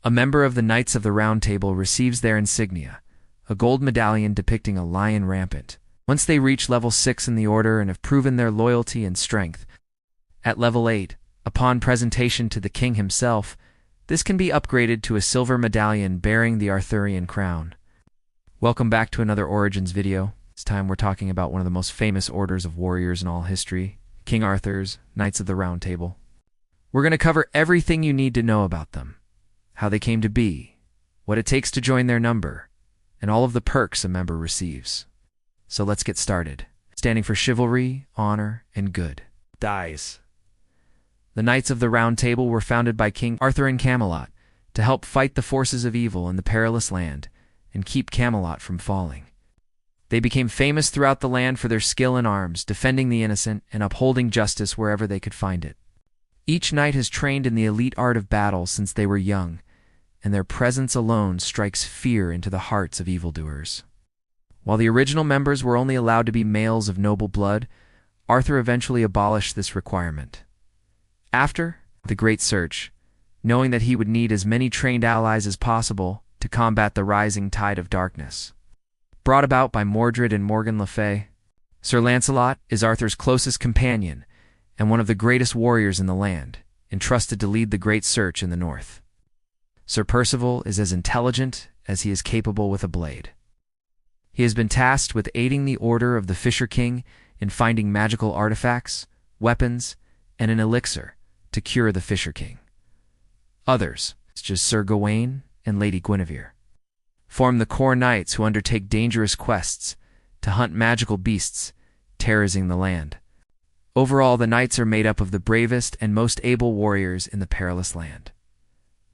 A member of the Knights of the Round Table receives their insignia, a gold medallion depicting a lion rampant. Once they reach level 6 in the order and have proven their loyalty and strength. At level 8, upon presentation to the king himself, this can be upgraded to a silver medallion bearing the Arthurian crown. Welcome back to another Origins video. This time we're talking about one of the most famous orders of warriors in all history, King Arthur's Knights of the Round Table. We're going to cover everything you need to know about them, how they came to be, what it takes to join their number, and all of the perks a member receives. So let's get started. Standing for chivalry, honor, and good. Dies. The Knights of the Round Table were founded by King Arthur in Camelot to help fight the forces of evil in the Perilous land and keep Camelot from falling. They became famous throughout the land for their skill in arms, defending the innocent, and upholding justice wherever they could find it. Each knight has trained in the elite art of battle since they were young, and their presence alone strikes fear into the hearts of evildoers. While the original members were only allowed to be males of noble blood, Arthur eventually abolished this requirement. After the Great Search, knowing that he would need as many trained allies as possible to combat the rising tide of darkness. Brought about by Mordred and Morgan Le Fay, Sir Lancelot is Arthur's closest companion and one of the greatest warriors in the land, entrusted to lead the Great Search in the north. Sir Percival is as intelligent as he is capable with a blade. He has been tasked with aiding the Order of the Fisher King in finding magical artifacts, weapons, and an elixir to cure the Fisher King. Others, such as Sir Gawain and Lady Guinevere, form the core knights who undertake dangerous quests to hunt magical beasts, terrorizing the land. Overall, the knights are made up of the bravest and most able warriors in the Perilous land.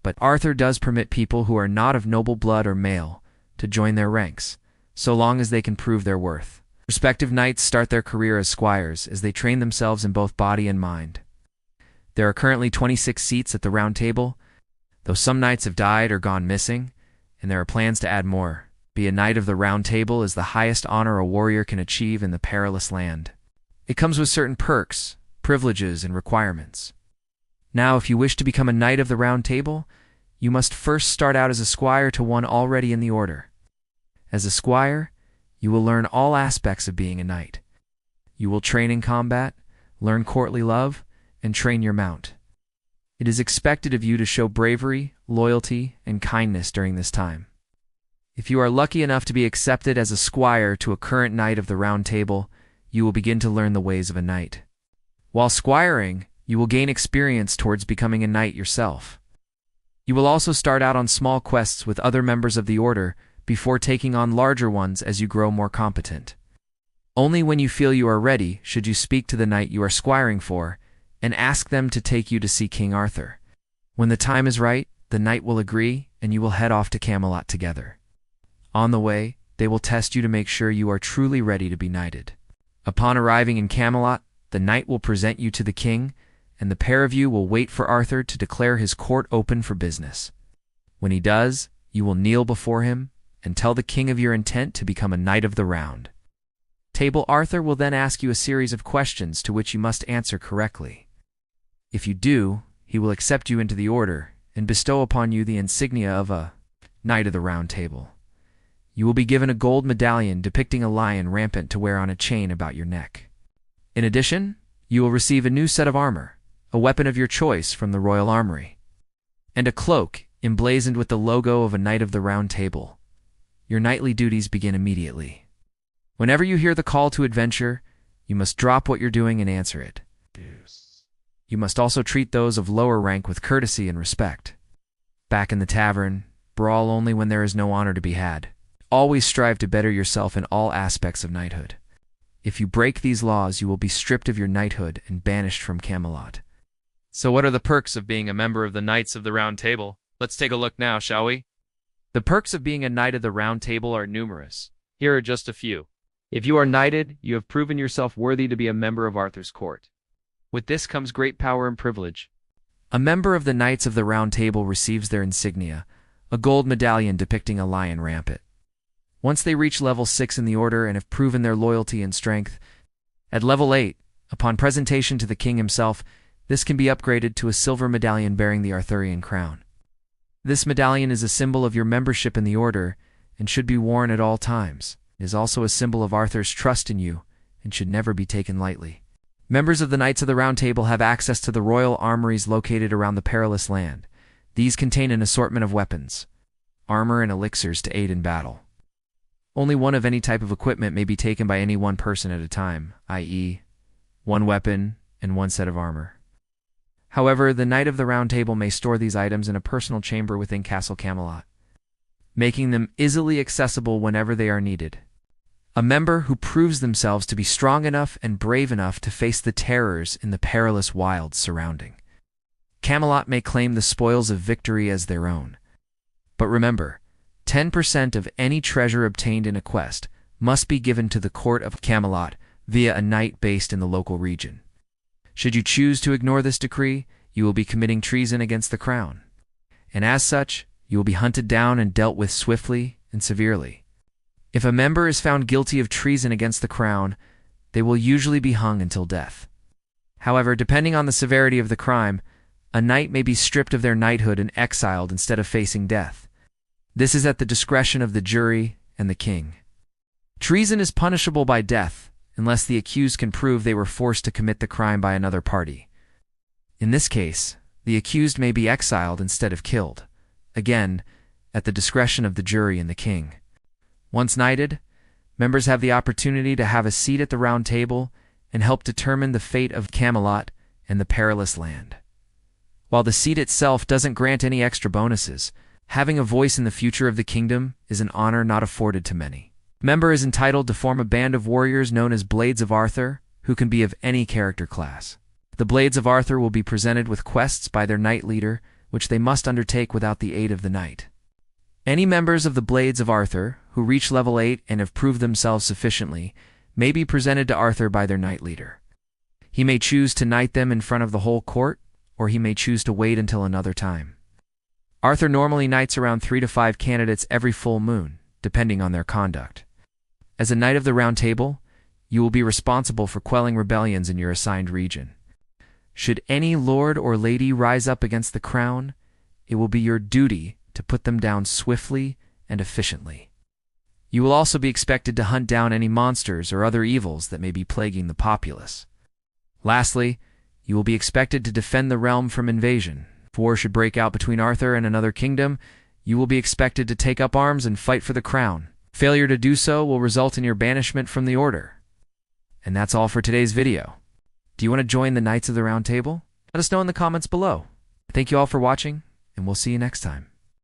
But Arthur does permit people who are not of noble blood or male to join their ranks, so long as they can prove their worth. Respective knights start their career as squires as they train themselves in both body and mind. There are currently 26 seats at the Round Table, though some knights have died or gone missing, and there are plans to add more. Be a Knight of the Round Table is the highest honor a warrior can achieve in the Perilous land. It comes with certain perks, privileges, and requirements. Now, if you wish to become a Knight of the Round Table, you must first start out as a squire to one already in the order. As a squire, you will learn all aspects of being a knight. You will train in combat, learn courtly love, and train your mount. It is expected of you to show bravery, loyalty, and kindness during this time. If you are lucky enough to be accepted as a squire to a current Knight of the Round Table, you will begin to learn the ways of a knight. While squiring, you will gain experience towards becoming a knight yourself. You will also start out on small quests with other members of the order before taking on larger ones as you grow more competent. Only when you feel you are ready should you speak to the knight you are squiring for and ask them to take you to see King Arthur. When the time is right, the knight will agree and you will head off to Camelot together. On the way, they will test you to make sure you are truly ready to be knighted. Upon arriving in Camelot, the knight will present you to the king, and the pair of you will wait for Arthur to declare his court open for business. When he does, you will kneel before him and tell the king of your intent to become a Knight of the Round Table. Arthur will then ask you a series of questions to which you must answer correctly. If you do, he will accept you into the order and bestow upon you the insignia of a Knight of the Round Table. You will be given a gold medallion depicting a lion rampant to wear on a chain about your neck. In addition, you will receive a new set of armor, a weapon of your choice from the Royal Armory, and a cloak emblazoned with the logo of a Knight of the Round Table. Your knightly duties begin immediately. Whenever you hear the call to adventure, you must drop what you're doing and answer it. You must also treat those of lower rank with courtesy and respect. Back in the tavern, brawl only when there is no honor to be had. Always strive to better yourself in all aspects of knighthood. If you break these laws, you will be stripped of your knighthood and banished from Camelot. So what are the perks of being a member of the Knights of the Round Table? Let's take a look now, shall we? The perks of being a Knight of the Round Table are numerous. Here are just a few. If you are knighted, you have proven yourself worthy to be a member of Arthur's court. With this comes great power and privilege. A member of the Knights of the Round Table receives their insignia, a gold medallion depicting a lion rampant. Once they reach level 6 in the order and have proven their loyalty and strength, at level 8, upon presentation to the king himself, this can be upgraded to a silver medallion bearing the Arthurian crown. This medallion is a symbol of your membership in the order and should be worn at all times. It is also a symbol of Arthur's trust in you and should never be taken lightly. Members of the Knights of the Round Table have access to the royal armories located around the Perilous land. These contain an assortment of weapons, armor, and elixirs to aid in battle. Only one of any type of equipment may be taken by any one person at a time, i.e., one weapon and one set of armor. However, the Knight of the Round Table may store these items in a personal chamber within Castle Camelot, making them easily accessible whenever they are needed. A member who proves themselves to be strong enough and brave enough to face the terrors in the perilous wilds surrounding Camelot may claim the spoils of victory as their own. But remember, 10% of any treasure obtained in a quest must be given to the court of Camelot via a knight based in the local region. Should you choose to ignore this decree, you will be committing treason against the crown. And as such, you will be hunted down and dealt with swiftly and severely. If a member is found guilty of treason against the crown, they will usually be hung until death. However, depending on the severity of the crime, a knight may be stripped of their knighthood and exiled instead of facing death. This is at the discretion of the jury and the king. Treason is punishable by death unless the accused can prove they were forced to commit the crime by another party. In this case, the accused may be exiled instead of killed, again, at the discretion of the jury and the king. Once knighted, members have the opportunity to have a seat at the Round Table and help determine the fate of Camelot and the Perilous land. While the seat itself doesn't grant any extra bonuses, having a voice in the future of the kingdom is an honor not afforded to many. A member is entitled to form a band of warriors known as Blades of Arthur, who can be of any character class. The Blades of Arthur will be presented with quests by their knight leader, which they must undertake without the aid of the knight. Any members of the Blades of Arthur who reach level 8 and have proved themselves sufficiently may be presented to Arthur by their knight leader. He may choose to knight them in front of the whole court, or he may choose to wait until another time. Arthur normally knights around 3 to 5 candidates every full moon, depending on their conduct. As a Knight of the Round Table, you will be responsible for quelling rebellions in your assigned region. Should any lord or lady rise up against the crown, it will be your duty to put them down swiftly and efficiently. You will also be expected to hunt down any monsters or other evils that may be plaguing the populace. Lastly, you will be expected to defend the realm from invasion. If war should break out between Arthur and another kingdom, you will be expected to take up arms and fight for the crown. Failure to do so will result in your banishment from the order. And that's all for today's video. Do you want to join the Knights of the Round Table? Let us know in the comments below. Thank you all for watching, and we'll see you next time.